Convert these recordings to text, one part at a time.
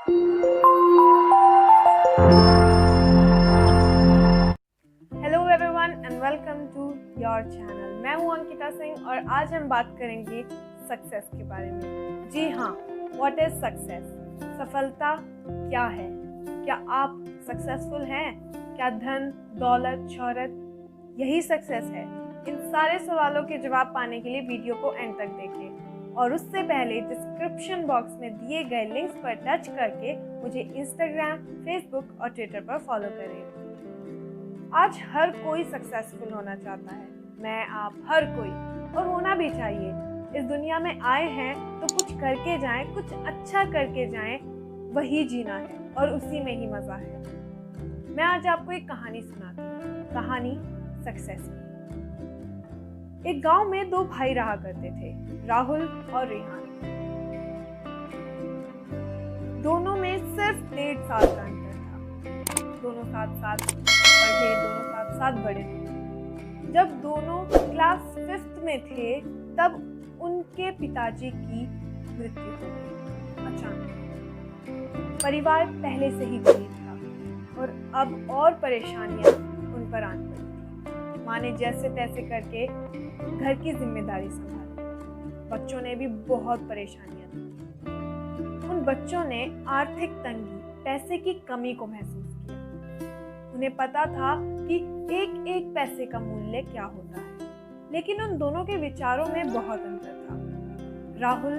Hello everyone and welcome to your channel. मैं हूं अंकिता सिंह और आज हम बात करेंगे सक्सेस के बारे में। जी हाँ, व्हाट इज सक्सेस? सफलता क्या है? क्या आप सक्सेसफुल हैं? क्या धन, दौलत, शोहरत यही सक्सेस है? इन सारे सवालों के जवाब पाने के लिए वीडियो को एंड तक देखें और उससे पहले डिस्क्रिप्शन बॉक्स में दिए गए लिंक्स पर टच करके मुझे इंस्टाग्राम, फेसबुक और ट्विटर पर फॉलो करें। आज हर कोई सक्सेसफुल होना चाहता है, मैं, आप, हर कोई, और होना भी चाहिए। इस दुनिया में आए हैं तो कुछ करके जाएं, कुछ अच्छा करके जाएं, वही जीना है और उसी में ही मजा है। मैं आज आपको एक कहानी सुनाती हूँ, कहानी सक्सेस की। एक गांव में दो भाई रहा करते थे, राहुल और रेहान। दोनों में सिर्फ 1.5 साल का अंतर था। दोनों साथ साथ पढ़े, दोनों साथ साथ बड़े थे। जब दोनों क्लास 5th में थे तब उनके पिताजी की मृत्यु हो गई अचानक। परिवार पहले से ही गरीब था और अब और परेशानियां उन पर आने लगी। माँ ने जैसे तैसे करके घर की जिम्मेदारी संभाली। बच्चों ने भी बहुत परेशानियां दी। उन बच्चों ने आर्थिक तंगी, पैसे की कमी को महसूस किया। उन्हें पता था कि एक एक पैसे का मूल्य क्या होता है, लेकिन उन दोनों के विचारों में बहुत अंतर था। राहुल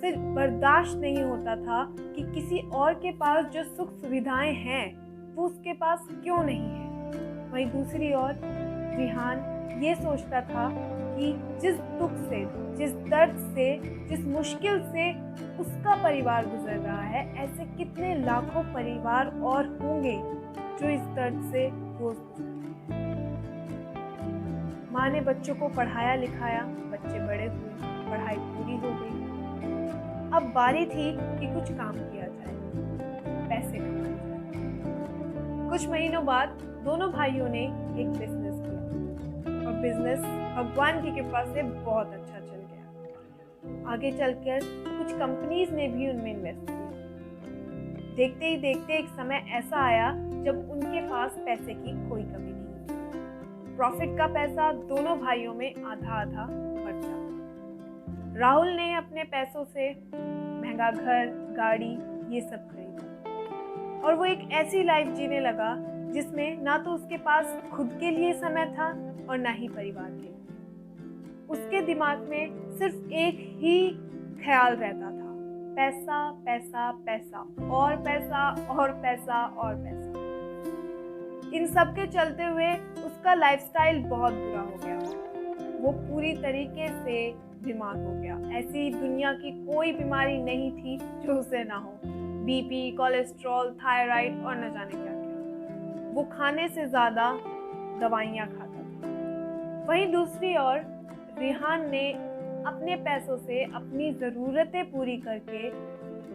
से बर्दाश्त नहीं होता था कि किसी और के पास जो सुख सुविधाएं हैं वो उसके पास क्यों नहीं है। वहीं दूसरी ओर रेहान ये सोचता था कि जिस दुख से, जिस दर्द से, जिस मुश्किल से उसका परिवार गुजर रहा है, ऐसे कितने लाखों परिवार और होंगे जो इस दर्द से रोज गुजर रहे हैं। माँ ने बच्चों को पढ़ाया लिखाया, बच्चे बड़े हुए, पढ़ाई पूरी हो गई। अब बारी थी कि कुछ काम किया जाए, पैसे कमाए जाए। कुछ महीनों बाद दोनों भाइयों ने एक बिजनेस किया और बिजनेस भगवान की कृपा से बहुत अच्छा चल गया। आगे चलकर कुछ कंपनीज ने भी उनमें इन्वेस्ट किया। देखते ही देखते एक समय ऐसा आया जब उनके पास पैसे की कोई कमी नहीं थी। प्रॉफिट का पैसा दोनों भाइयों में आधा आधा बट जाता। राहुल ने अपने पैसों से महंगा घर, गाड़ी ये सब खरीदा और वो एक ऐसी लाइफ जीने लगा जिसमें ना तो उसके पास खुद के लिए समय था और ना ही परिवार के लिए। उसके दिमाग में सिर्फ एक ही ख्याल रहता था, पैसा पैसा पैसा और पैसा और पैसा और पैसा। इन सब के चलते हुए उसका लाइफस्टाइल बहुत बुरा हो गया। वो पूरी तरीके से बीमार हो गया। ऐसी दुनिया की कोई बीमारी नहीं थी जो उसे ना हो। बीपी, कोलेस्ट्रॉल, थायराइड और न जाने क्या क्या। वो खाने से ज्यादा दवाइयाँ खाता था। वहीं दूसरी ओर रेहान ने अपने पैसों से अपनी ज़रूरतें पूरी करके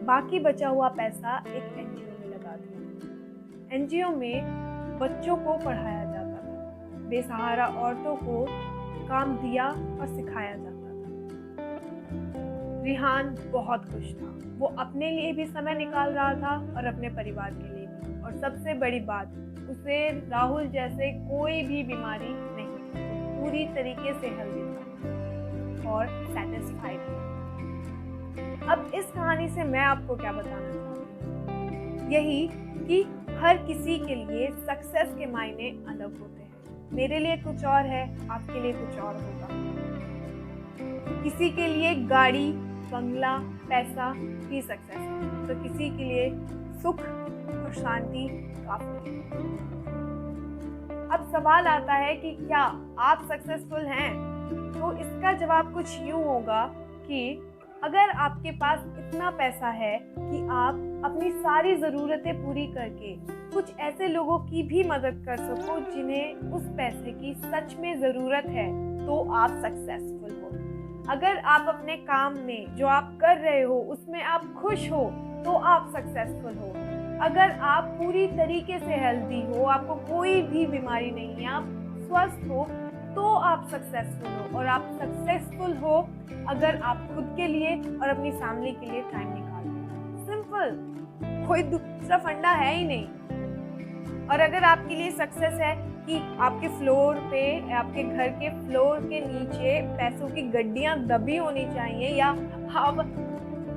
बाकी बचा हुआ पैसा एक एनजीओ में लगा दिया। एनजीओ में बच्चों को पढ़ाया जाता था, बेसहारा औरतों को काम दिया और सिखाया जाता था। रेहान बहुत खुश था। वो अपने लिए भी समय निकाल रहा था और अपने परिवार के लिए भी। और सबसे बड़ी बात, उसे राहुल जैसे कोई भी बीमारी नहीं थी। वो पूरी तरीके से हेल्दी था और सैटिस्फाइड था। अब इस कहानी से मैं आपको क्या बताना चाहती हूँ, यही कि हर किसी के लिए सक्सेस के मायने अलग होते हैं। मेरे लिए कुछ और है, आपके लिए कुछ और होगा। किसी के लिए गाड़ी, बंगला, पैसा ही सक्सेस है, तो किसी के लिए सुख और शांति काफी है। अब सवाल आता है कि क्या आप सक्सेसफुल हैं? तो इसका जवाब कुछ यूं होगा कि अगर आपके पास इतना पैसा है कि आप अपनी सारी ज़रूरतें पूरी करके कुछ ऐसे लोगों की भी मदद कर सको जिन्हें उस पैसे की सच में ज़रूरत है, तो आप सक्सेसफुल हो। अगर आप अपने काम में जो आप कर रहे हो उसमें आप खुश हो, तो आप सक्सेसफुल हो। अगर आप पूरी तरीके से हेल्दी हो, आपको कोई भी बीमारी नहीं है, आप स्वस्थ हो, तो आप सक्सेसफुल हो। और आप सक्सेसफुल हो अगर आप खुद के लिए और अपनी फैमिली के लिए टाइम निकालते हैं। सिंपल। कोई दूसरा फंडा है ही नहीं। और अगर आपके लिए सक्सेस है कि आपके फ्लोर पे, आपके घर के फ्लोर के नीचे पैसों की गड्डियां दबी होनी चाहिए, या आप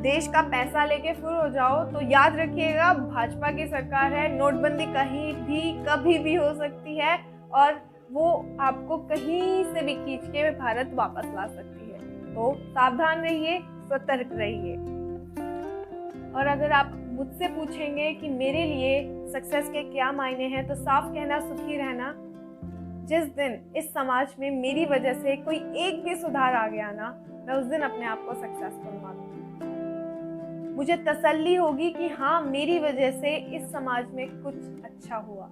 देश का पैसा लेके फिर हो जाओ, तो याद रखिएगा भाजपा की सरकार है, नोटबंदी कहीं भी कभी भी हो सकती है और वो आपको कहीं से भी खींच के भारत वापस ला सकती है। तो सावधान रहिए, सतर्क रहिए। और अगर आप मुझसे पूछेंगे कि मेरे लिए सक्सेस के क्या मायने हैं, तो साफ कहना, सुखी रहना। जिस दिन इस समाज में मेरी वजह से कोई एक भी सुधार आ गया ना, मैं उस दिन अपने आप को सक्सेसफुल मानूंगी। मुझे तसल्ली होगी कि हाँ, मेरी वजह से इस समाज में कुछ अच्छा हुआ।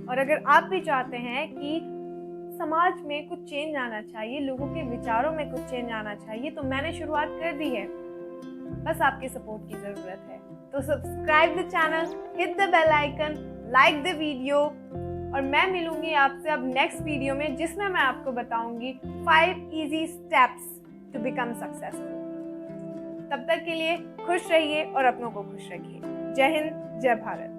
और अगर आप भी चाहते हैं कि समाज में कुछ चेंज आना चाहिए, लोगों के विचारों में कुछ चेंज आना चाहिए, तो मैंने शुरुआत कर दी है, बस आपकी सपोर्ट की जरूरत है। तो subscribe the channel, hit the bell icon, like the video, और मैं मिलूंगी आपसे अब नेक्स्ट वीडियो में, जिसमें मैं आपको बताऊंगी 5 easy steps to become successful. तब तक के लिए खुश रहिए और अपनों को खुश रखिए। जय हिंद, जय भारत।